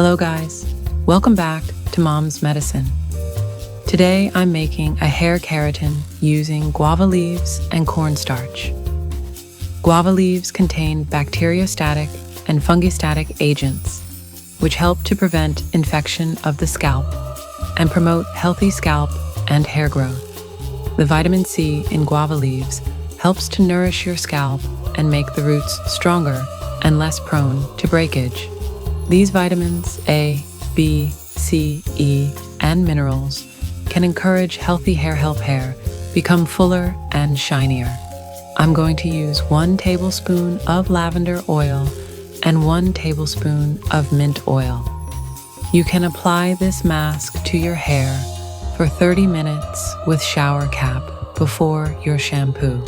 Hello guys, welcome back to Mom's Medicine. Today I'm making a hair keratin using guava leaves and cornstarch. Guava leaves contain bacteriostatic and fungistatic agents, which help to prevent infection of the scalp and promote healthy scalp and hair growth. The vitamin C in guava leaves helps to nourish your scalp and make the roots stronger and less prone to breakage. These vitamins A, B, C, E, and minerals can encourage healthy hair, help hair become fuller and shinier. I'm going to use 1 tablespoon of lavender oil and 1 tablespoon of mint oil. You can apply this mask to your hair for 30 minutes with shower cap before your shampoo.